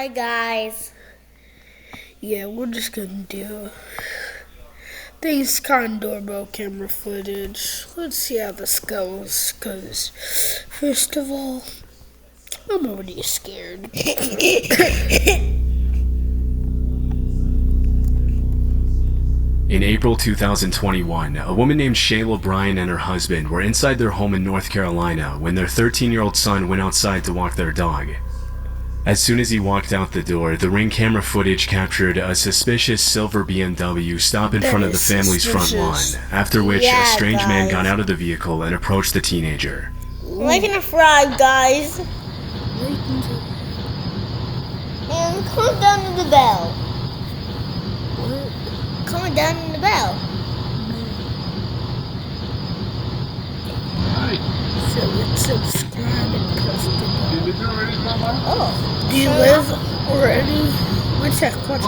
Hi guys. Yeah, we're just gonna do things kind of doorbell camera footage. Let's see how this goes, cause first of all, I'm already scared. In April 2021, a woman named Shayla Bryan and her husband were inside their home in North Carolina when their 13-year-old son went outside to walk their dog. As soon as he walked out the door, the Ring camera footage captured a suspicious silver BMW stop in front of the family's front lawn, after which a strange man got out of the vehicle and approached the teenager. We're making a fry, guys. And come down to the bell. Comment down in the bell. So let's subscribe and press the bell. Oh. Do you live already? One sec, watch it.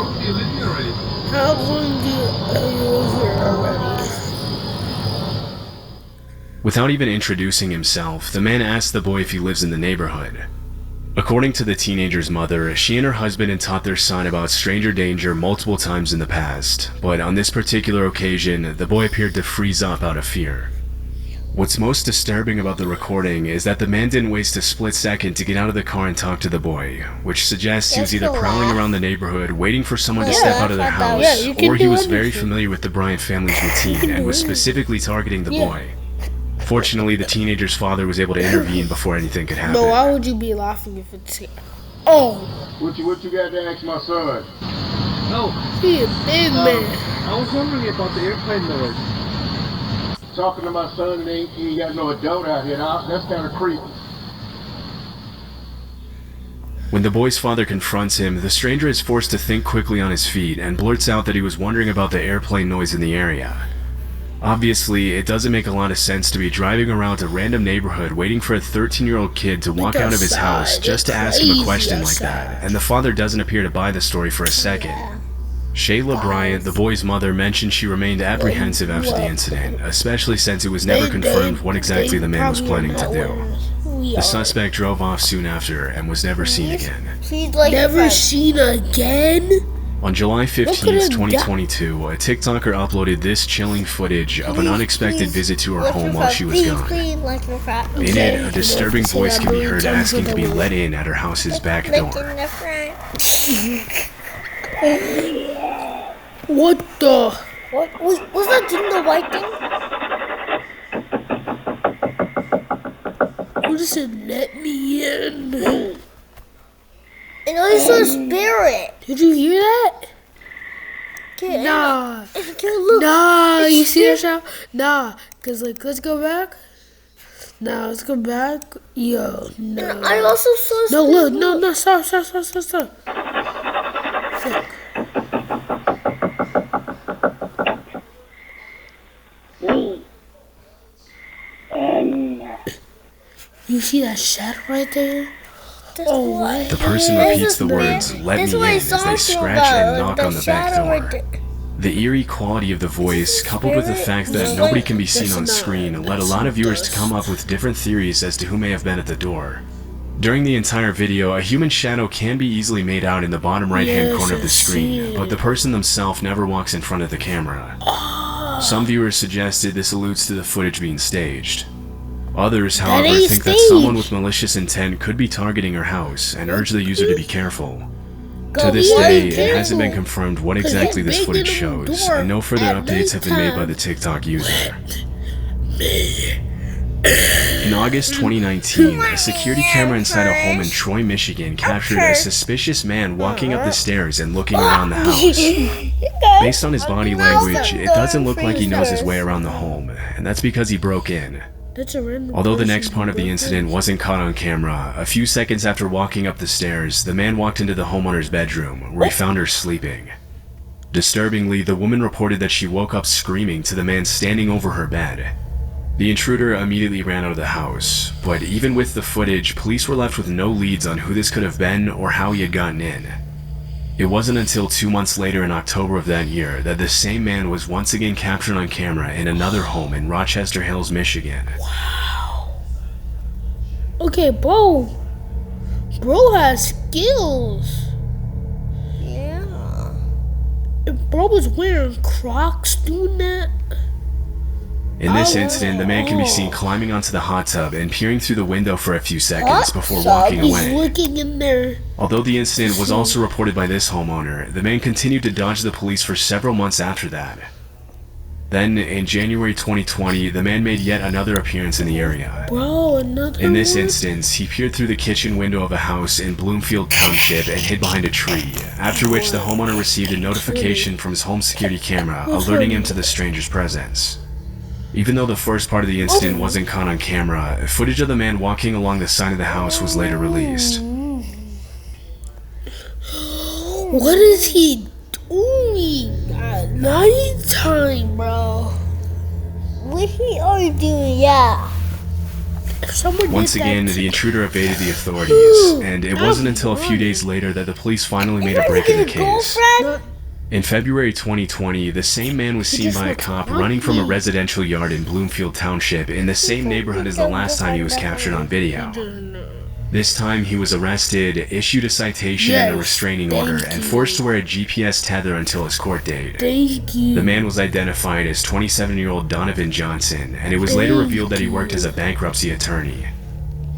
How long do you live here already? Without even introducing himself, the man asked the boy if he lives in the neighborhood. According to the teenager's mother, she and her husband had taught their son about stranger danger multiple times in the past, but on this particular occasion, the boy appeared to freeze up out of fear. What's most disturbing about the recording is that the man didn't waste a split second to get out of the car and talk to the boy, which suggests he was either prowling around the neighborhood waiting for someone to step out of their house, or he was very familiar with the Bryan family's routine and was specifically targeting the boy. Fortunately, the teenager's father was able to intervene before anything could happen. But why would you be laughing if it's here? Oh! What you got to ask my son? No. He a big man. I was wondering about the airplane noise. Talking to my son and he ain't got no adult out here. Now, that's kind of creepy. When the boy's father confronts him, the stranger is forced to think quickly on his feet and blurts out that he was wondering about the airplane noise in the area. Obviously, it doesn't make a lot of sense to be driving around a random neighborhood waiting for a 13-year-old kid to walk out of his house just to ask him a question like that, and the father doesn't appear to buy the story for a second. Shayla Bryan, the boy's mother, mentioned she remained apprehensive after the incident, especially since it was never confirmed what exactly the man was planning to do. The suspect drove off soon after and was never seen again. Never seen again? On July 15th, 2022, a TikToker uploaded this chilling footage of an unexpected visit to her home while she was gone. In it, a disturbing voice can be heard asking to be let in at her house's back door. What the? What? Was that thing the white thing? Who just said let me in? And also a spirit. Did you hear that? Nah. Nah, you see that shout? Nah, cause like, let's go back. Nah, let's go back. Yo, no. And I also saw. No, look, no, stop. Look. You see that shadow right there? Oh, what? The person repeats the words, "Let me in," as they scratch and knock on the back door. The eerie quality of the voice, coupled with the fact that nobody can be seen on screen, led a lot of viewers to come up with different theories as to who may have been at the door. During the entire video, a human shadow can be easily made out in the bottom right-hand corner of the screen, but the person themselves never walks in front of the camera. Some viewers suggested this alludes to the footage being staged. Others, however, think that someone with malicious intent could be targeting her house and urge the user to be careful. To this day, it hasn't been confirmed what exactly this footage shows, and no further updates have been made by the TikTok user. In August 2019, a security camera inside a home in Troy, Michigan captured a suspicious man walking up the stairs and looking around the house. Based on his body language, it doesn't look like he knows his way around the home, and that's because he broke in. Although the next part of the incident wasn't caught on camera, a few seconds after walking up the stairs, the man walked into the homeowner's bedroom, where he found her sleeping. Disturbingly, the woman reported that she woke up screaming to the man standing over her bed. The intruder immediately ran out of the house, but even with the footage, police were left with no leads on who this could have been or how he had gotten in. It wasn't until 2 months later in October of that year that the same man was once again captured on camera in another home in Rochester Hills, Michigan. Wow. Okay, bro has skills. If bro was wearing Crocs doing that. In this incident, the man can be seen climbing onto the hot tub and peering through the window for a few seconds before walking He's away. looking in there. Although the incident was also reported by this homeowner, the man continued to dodge the police for several months after that. Then, in January 2020, the man made yet another appearance in the area. Bro, another In this one? instance, he peered through the kitchen window of a house in Bloomfield Township and hid behind a tree, after which the homeowner received a notification from his home security camera alerting him to the stranger's presence. Even though the first part of the incident wasn't caught on camera, footage of the man walking along the side of the house was later released. What is he doing at nighttime, bro? What he are doing? Yeah. If someone Once did again, that the intruder evaded the authorities, and it wasn't until a few days later that the police finally made a break in the case. Girlfriend? In February 2020, the same man was seen by a cop running from a residential yard in Bloomfield Township in the same neighborhood as the last time he was captured on video. This time he was arrested, issued a citation and a restraining order, and forced to wear a GPS tether until his court date. Thank you. The man was identified as 27-year-old Donovan Johnson, and it was later revealed that he worked as a bankruptcy attorney.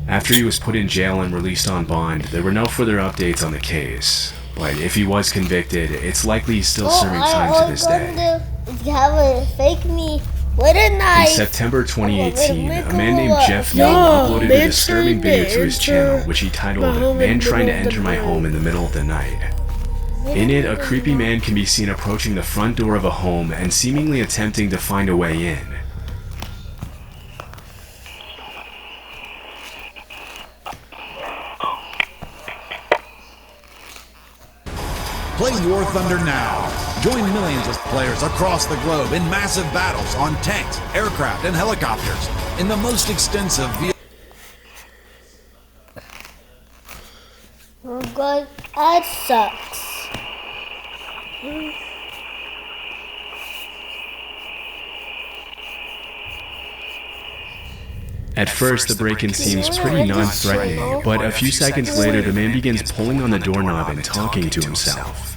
After he was put in jail and released on bond, there were no further updates on the case. But if he was convicted, it's likely he's still serving time to this day. You have a fake me with a In knife. September 2018, a man named Jeff Yo, Young uploaded a man disturbing trying to video to his enter channel, which he my titled, home "Man in the Trying to Middle of Enter the My Night." Home in the Middle of the Night." In it, a creepy man can be seen approaching the front door of a home and seemingly attempting to find a way in. Play War Thunder now. Join millions of players across the globe in massive battles on tanks, aircraft, and helicopters in the most extensive vehicle. Oh god, that sucks. At first, the break-in seems pretty non-threatening, but a few seconds later, the man begins pulling on the doorknob and talking to himself.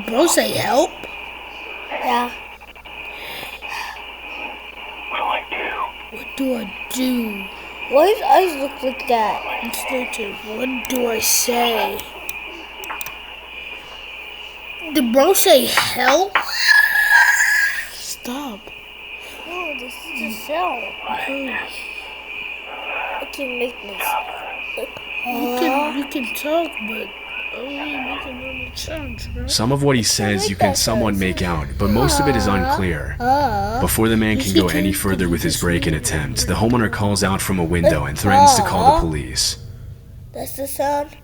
Bro, say help. Yeah. What do I do? Why his eyes look like that? It's thinking, what do I say? Did bro say help? Stop. No, this is a cell. I can make this. You can talk, but only making normal sounds, right? Some of what he says you can somewhat make out, but most of it is unclear. Before the man can go any further with his break-in attempt, the homeowner calls out from a window and threatens to call the police. That's the sound.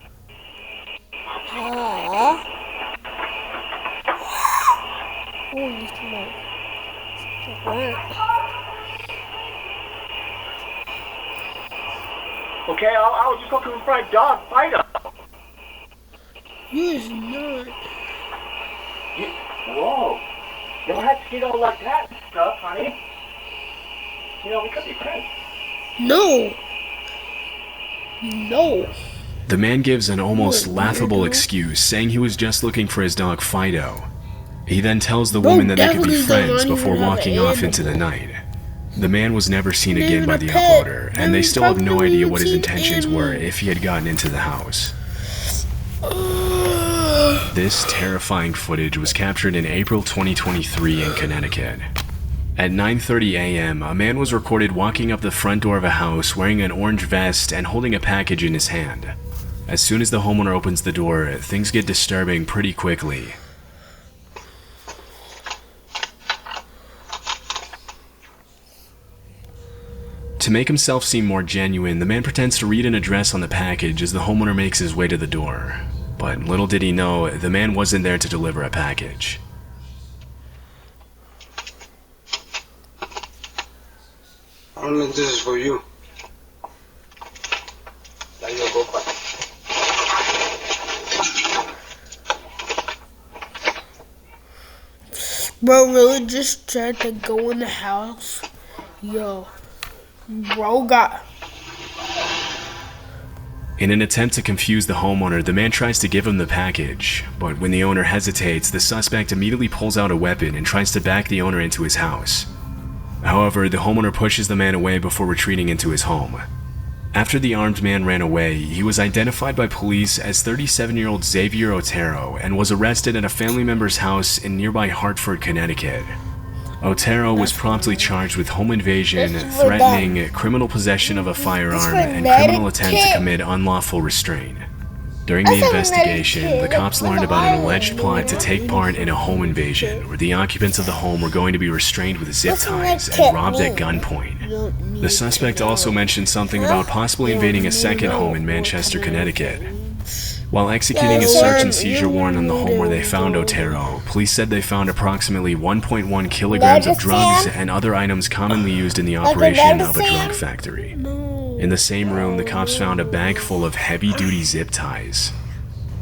Holy smoke. Okay, I was just looking for a dog fighter. You is not. Whoa. You don't have to get all like that and stuff, honey. You know, we could be friends. No. No. The man gives an almost laughable excuse, saying he was just looking for his dog Fido. He then tells the woman that they could be definitely friends don't before even have walking an off into the night. The man was never seen Not again even by a the pet. uploader, Not and they even still have no probably idea what his routine intentions were animal. if he had gotten into the house. This terrifying footage was captured in April 2023 in Connecticut. At 9:30 a.m., a man was recorded walking up the front door of a house wearing an orange vest and holding a package in his hand. As soon as the homeowner opens the door, things get disturbing pretty quickly. To make himself seem more genuine, the man pretends to read an address on the package as the homeowner makes his way to the door. But little did he know, the man wasn't there to deliver a package. Only this is for you. Now you go back. Bro really just tried to go in the house. Yo. Bro got. In an attempt to confuse the homeowner, the man tries to give him the package, but when the owner hesitates, the suspect immediately pulls out a weapon and tries to back the owner into his house. However, the homeowner pushes the man away before retreating into his home. After the armed man ran away, he was identified by police as 37-year-old Xavier Otero and was arrested at a family member's house in nearby Hartford, Connecticut. Otero was promptly charged with home invasion, threatening, criminal possession of a firearm, and criminal attempt to commit unlawful restraint. During the investigation, the cops learned about an alleged plot to take part in a home invasion, where the occupants of the home were going to be restrained with zip ties and robbed at gunpoint. The suspect also mentioned something about possibly invading a second home in Manchester, Connecticut. While executing a search and seizure warrant on the home where they found Otero, police said they found approximately 1.1 kilograms of drugs and other items commonly used in the operation of a drug factory. In the same room, the cops found a bag full of heavy-duty zip ties.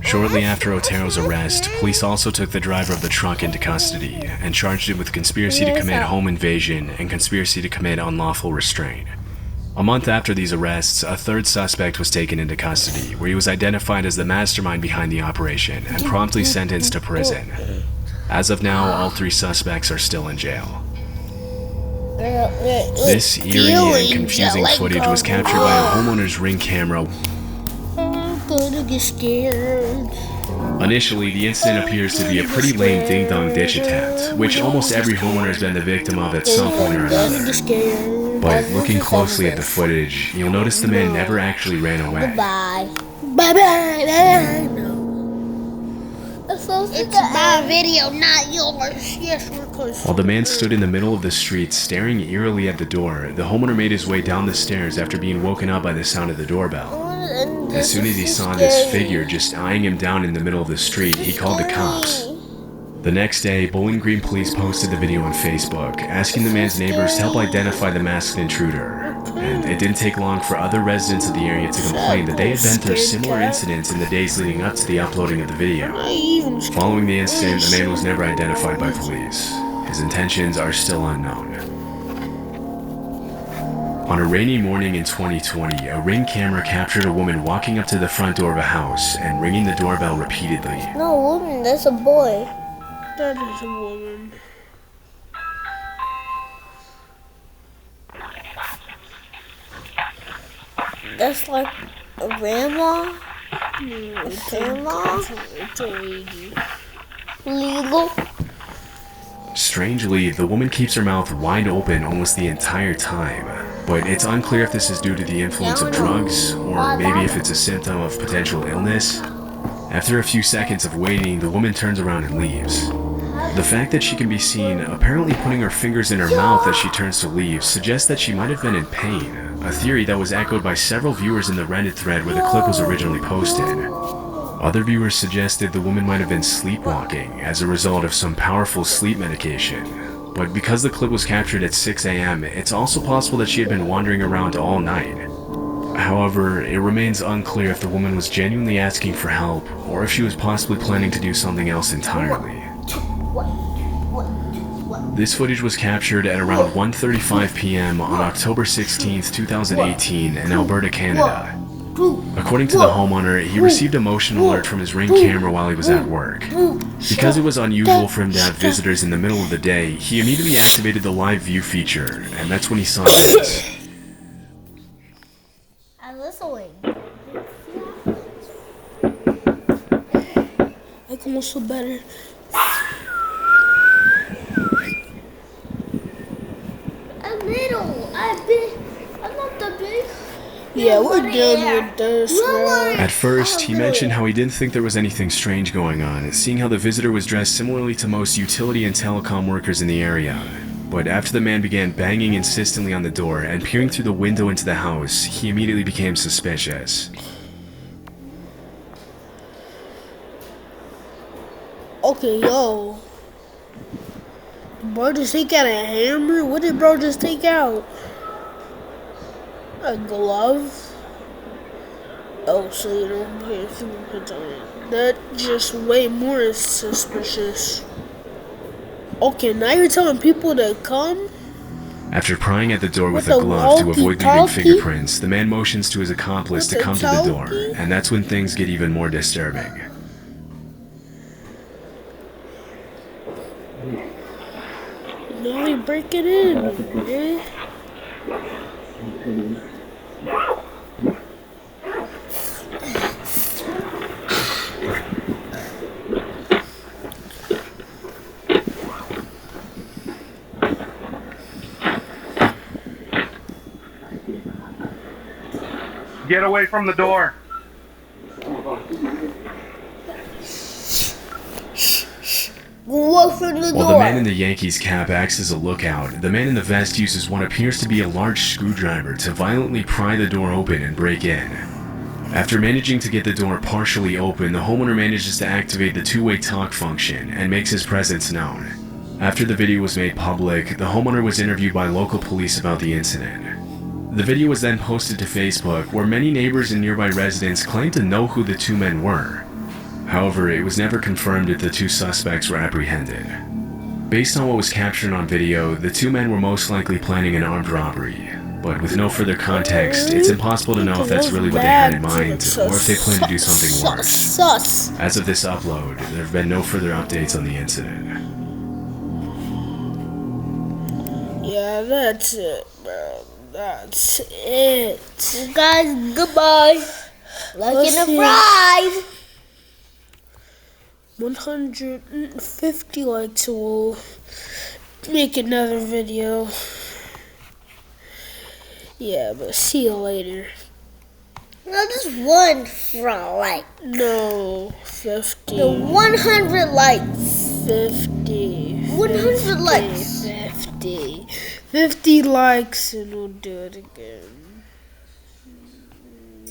Shortly after Otero's arrest, police also took the driver of the truck into custody and charged him with conspiracy to commit home invasion and conspiracy to commit unlawful restraint. A month after these arrests, a third suspect was taken into custody, where he was identified as the mastermind behind the operation and promptly sentenced to prison. As of now, all three suspects are still in jail. This eerie and confusing footage was captured by a homeowner's Ring camera. I'm gonna get scared. Initially, the incident appears to be a pretty lame ding-dong ditch attempt, which almost every homeowner has been the victim of at some point or another. But looking closely at the footage, you'll notice the man never actually ran away. Bye. Bye-bye. No. It's my video, not yours. Yes, we're close. While the man stood in the middle of the street staring eerily at the door, the homeowner made his way down the stairs after being woken up by the sound of the doorbell. As soon as he saw this figure just eyeing him down in the middle of the street, he called the cops. The next day, Bowling Green police posted the video on Facebook, asking the man's neighbors to help identify the masked intruder. And it didn't take long for other residents of the area to complain that they had been through similar incidents in the days leading up to the uploading of the video. Following the incident, the man was never identified by police. His intentions are still unknown. On a rainy morning in 2020, a Ring camera captured a woman walking up to the front door of a house and ringing the doorbell repeatedly. No, woman, that's a boy. That is a woman. That's like a grandma. It's grandma. It's a lady. Legal. Strangely, the woman keeps her mouth wide open almost the entire time, but it's unclear if this is due to the influence of drugs, or maybe if it's a symptom of potential illness. After a few seconds of waiting, the woman turns around and leaves. The fact that she can be seen apparently putting her fingers in her mouth as she turns to leave suggests that she might have been in pain, a theory that was echoed by several viewers in the Reddit thread where the clip was originally posted. Other viewers suggested the woman might have been sleepwalking as a result of some powerful sleep medication, but because the clip was captured at 6 a.m., it's also possible that she had been wandering around all night. However, it remains unclear if the woman was genuinely asking for help or if she was possibly planning to do something else entirely. This footage was captured at around 1:35 p.m. on October 16, 2018 in Alberta, Canada. According to the homeowner, he received a motion alert from his Ring camera while he was at work. Because it was unusual for him to have visitors in the middle of the day, he immediately activated the live view feature, and that's when he saw this. I'm listening. I can also better. I'm little. I'm not that big. Yeah, we're done with this, bro. At first, he mentioned how he didn't think there was anything strange going on, seeing how the visitor was dressed similarly to most utility and telecom workers in the area. But after the man began banging insistently on the door and peering through the window into the house, he immediately became suspicious. Okay, yo. Bro just take out a hammer? What did bro just take out? A glove? Oh, so you don't put your fingerprints on it. That's just way more suspicious. Okay, now you're telling people to come? After prying at the door with With a a glove to avoid leaving walkie-talkie? fingerprints, the man motions to his accomplice With to a come to the door, talkie? and that's when things get even more disturbing. Now we break it in, man. Get away from the door. Go from the While door. the man in the Yankees cap acts as a lookout, the man in the vest uses what appears to be a large screwdriver to violently pry the door open and break in. After managing to get the door partially open, the homeowner manages to activate the two-way talk function and makes his presence known. After the video was made public, the homeowner was interviewed by local police about the incident. The video was then posted to Facebook, where many neighbors and nearby residents claimed to know who the two men were. However, it was never confirmed if the two suspects were apprehended. Based on what was captured on video, the two men were most likely planning an armed robbery. But with no further context, it's impossible to know if that's really what they had in mind, or if they plan to do something worse. Sus. As of this upload, there have been no further updates on the incident. Yeah, that's it, bro. That's it. You guys, goodbye. Like Let's in a see. fries. 150 likes, we'll make another video. Yeah, but see you later. No, just one for like. No, 50. The 100 likes. 50. 100 likes. 50. 50 likes and we'll do it again.